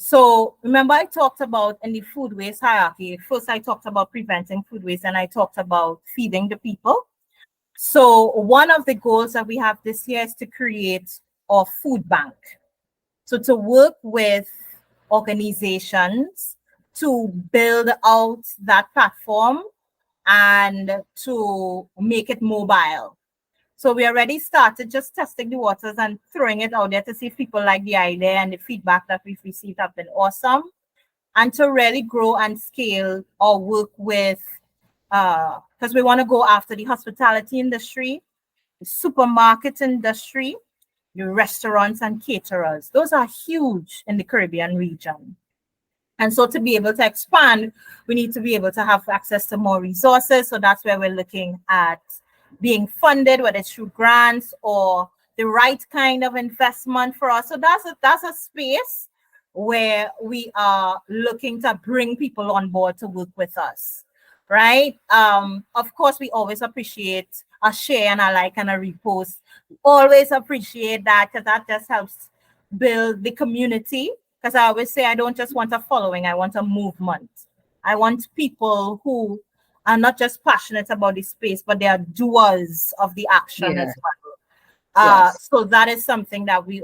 Speaker 2: So remember, I talked about in the food waste hierarchy, first I talked about preventing food waste, and I talked about feeding the people. So one of the goals that we have this year is to create a food bank. So to work with organizations to build out that platform and to make it mobile. So we already started just testing the waters and throwing it out there to see if people like the idea, and the feedback that we've received have been awesome. And to really grow and scale our work with, because we want to go after the hospitality industry, the supermarket industry, the restaurants and caterers. Those are huge in the Caribbean region. And so to be able to expand, we need to be able to have access to more resources. So that's where we're looking at being funded, whether it's through grants or the right kind of investment for us. So that's a space where we are looking to bring people on board to work with us, right? Of course, we always appreciate a share and a like and a repost. Always appreciate that, because that just helps build the community. Because I always say I don't just want a following, I want a movement. I want people who are not just passionate about the space, but they are doers of the action as well.
Speaker 1: Yes.
Speaker 2: So that is something that we're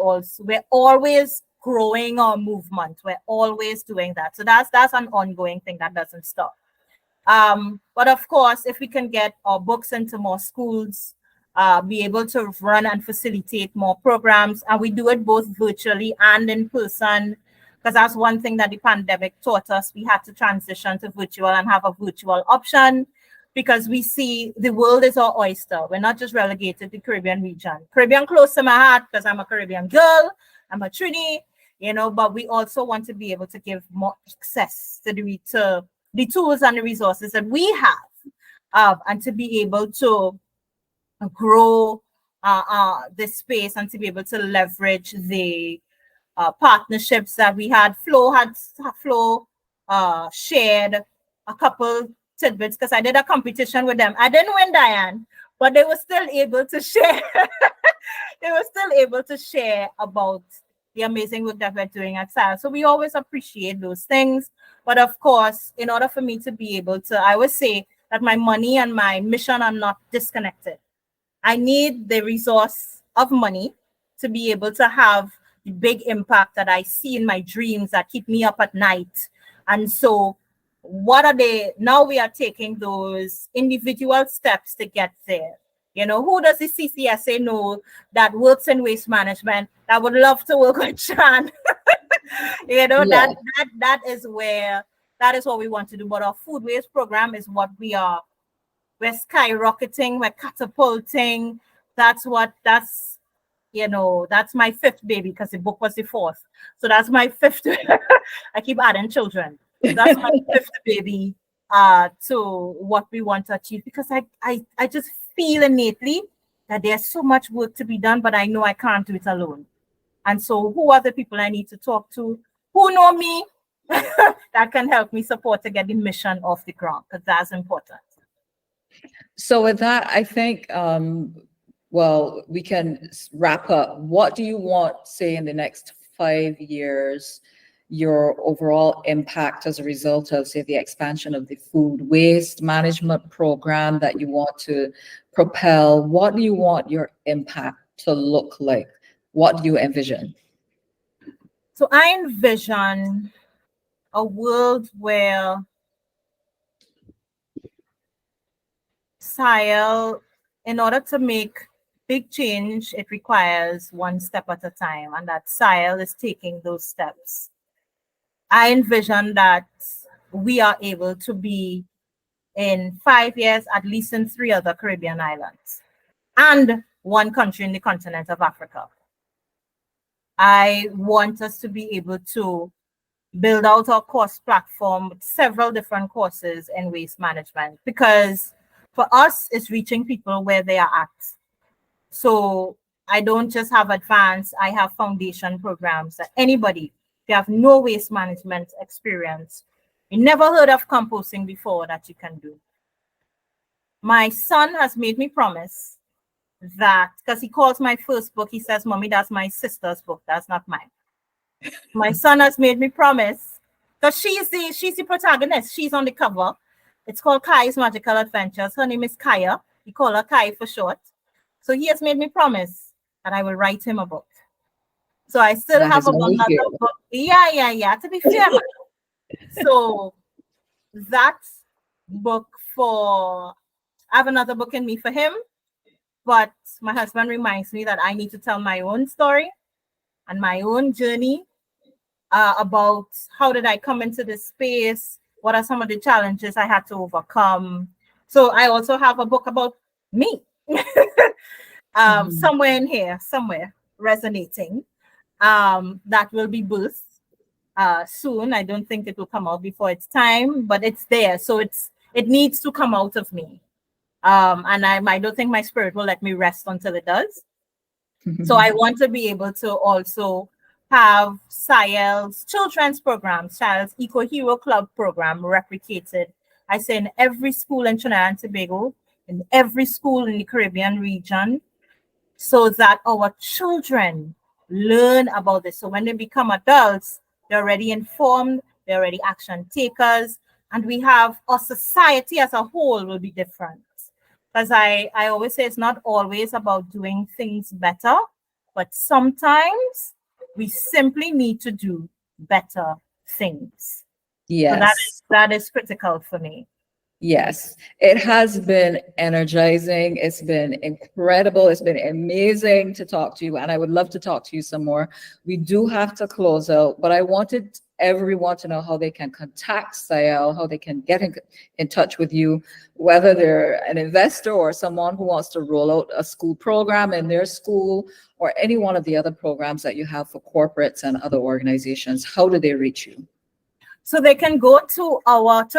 Speaker 2: always growing our movement. We're always doing that. So that's an ongoing thing that doesn't stop. But of course, if we can get our books into more schools, be able to run and facilitate more programs, and we do it both virtually and in person, because that's one thing that the pandemic taught us. We had to transition to virtual and have a virtual option, because we see the world is our oyster. We're not just relegated to the Caribbean region. Caribbean close to my heart because I'm a Caribbean girl, I'm a Trini, but we also want to be able to give more access to the tools and the resources that we have, and to be able to grow this space, and to be able to leverage the partnerships that we had. Flo shared a couple tidbits, because I did a competition with them. I didn't win, Diane, but they were still able to share. They were still able to share about the amazing work that we're doing at SAL. So we always appreciate those things. But of course, in order for me to be able to, I would say that my money and my mission are not disconnected. I need the resource of money to be able to have the big impact that I see in my dreams that keep me up at night. And so now we are taking those individual steps to get there. Who does the CCSA know that works in waste management that would love to work with Shan? That is what we want to do. But our food waste program is what we're skyrocketing, we're catapulting. That's my fifth baby, because the book was the fourth. So that's my fifth. I keep adding children. That's my fifth baby to what we want to achieve, because I just feel innately that there's so much work to be done, but I know I can't do it alone. And so who are the people I need to talk to who know me that can help me support to get the mission off the ground, because that's important.
Speaker 1: So with that, I think well, we can wrap up. What do you want, say, in the next 5 years, your overall impact as a result of, say, the expansion of the food waste management program that you want to propel? What do you want your impact to look like? What do you envision?
Speaker 2: So I envision a world where Siel, in order to make big change, it requires one step at a time, and that Siel is taking those steps. I envision that we are able to be in 5 years, at least in 3 other Caribbean islands and one country in the continent of Africa. I want us to be able to build out our course platform with several different courses in waste management, because for us, it's reaching people where they are at. So I don't just have advanced, I have foundation programs that anybody, if you have no waste management experience, you never heard of composting before, that you can do. My son has made me promise that, because he calls my first book, he says, "Mommy, that's my sister's book, that's not mine." My son has made me promise, because she's the protagonist, she's on the cover. It's called Kai's Magical Adventures. Her name is Kaya. We call her Kai for short. So he has made me promise that I will write him a book. So I still
Speaker 1: That
Speaker 2: have
Speaker 1: is
Speaker 2: another
Speaker 1: only fair.
Speaker 2: book. Yeah. To be fair. So that book I have another book in me for him, but my husband reminds me that I need to tell my own story and my own journey about how did I come into this space, what are some of the challenges I had to overcome. So I also have a book about me. Somewhere in here, somewhere resonating, that will be birthed soon. I don't think it will come out before its time, but it's there. So it needs to come out of me. And I don't think my spirit will let me rest until it does. So I want to be able to also have Siel's children's program, Siel's Eco Hero Club program replicated, I say, in every school in Trinidad and Tobago, in every school in the Caribbean region, so that our children learn about this. So when they become adults, they're already informed, they're already action takers, and we have our society as a whole will be different. Because I always say it's not always about doing things better, but sometimes we simply need to do better things.
Speaker 1: Yes.
Speaker 2: So that is critical for me.
Speaker 1: Yes, it has been energizing. It's been incredible. It's been amazing to talk to you, and I would love to talk to you some more. We do have to close out, but I wanted everyone to know how they can contact Siel, how they can get in touch with you, whether they're an investor or someone who wants to roll out a school program in their school, or any one of the other programs that you have for corporates and other organizations. How do they reach you?
Speaker 2: So they can go to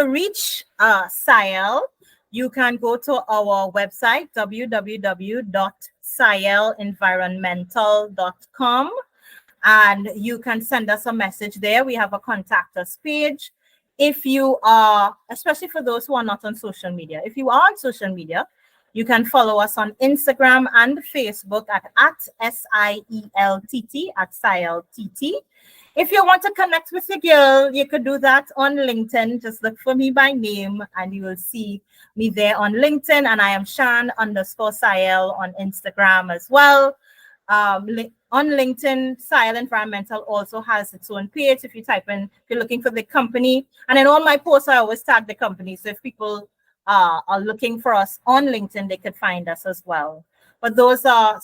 Speaker 2: reach Siel, you can go to our website, www.sielenvironmental.com, and you can send us a message there. We have a contact us page. If you are, especially for those who are not on social media, if you are on social media, you can follow us on Instagram and Facebook at SIELTT, at SielTT. If you want to connect with a girl, you could do that on LinkedIn. Just look for me by name and you will see me there on LinkedIn. And I am Shan_Siel on Instagram as well. On LinkedIn, Siel Environmental also has its own page. If you're looking for the company. And in all my posts, I always tag the company. So if people are looking for us on LinkedIn, they could find us as well. But those are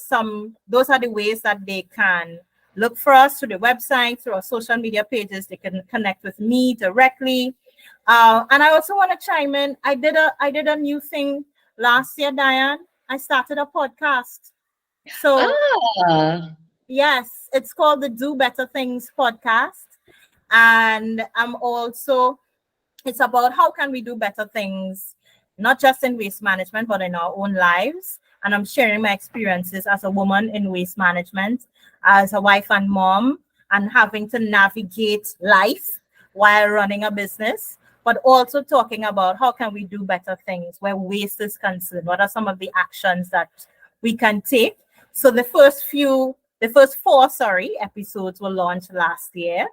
Speaker 2: the ways that they can look for us, through the website, through our social media pages. They can connect with me directly. And I also want to chime in. I did a new thing last year, Diane. I started a podcast. So yes, it's called the Do Better Things podcast. And it's about how can we do better things, not just in waste management, but in our own lives. And I'm sharing my experiences as a woman in waste management, as a wife and mom, and having to navigate life while running a business, but also talking about how can we do better things where waste is concerned. What are some of the actions that we can take. So the first four, episodes were launched last year,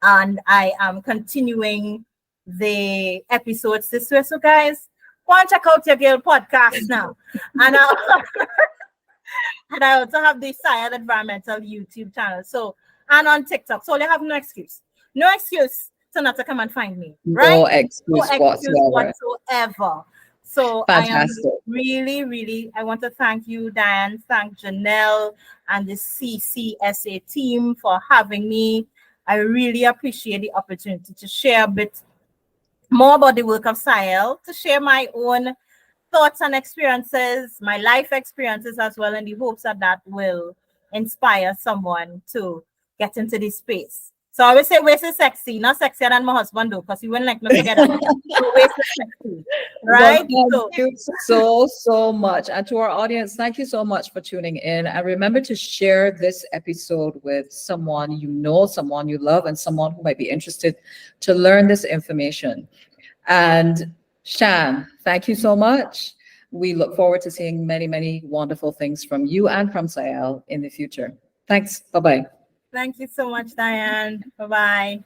Speaker 2: and I am continuing the episodes this way. So guys, go and check out your girl podcast now. And and I also have the Siel Environmental YouTube channel. So, and on TikTok. So you have no excuse. No excuse to not to come and find me. Right?
Speaker 1: No excuse
Speaker 2: whatsoever. So
Speaker 1: Fantastic.
Speaker 2: I am really, I want to thank you, Diane, thank Janelle and the CCSA team for having me. I really appreciate the opportunity to share a bit more about the work of Siel, to share my own thoughts and experiences, my life experiences as well, in the hopes that will inspire someone to get into this space. So I always say waste is sexy, not sexier than my husband though, because he wouldn't like me to get up. So waste is sexy, right?
Speaker 1: Well, thank you so much. And to our audience, thank you so much for tuning in. And remember to share this episode with someone you know, someone you love, and someone who might be interested to learn this information. And Sian, thank you so much. We look forward to seeing many, many wonderful things from you and from Siel in the future. Thanks. Bye-bye.
Speaker 2: Thank you so much, Diane. Bye-bye.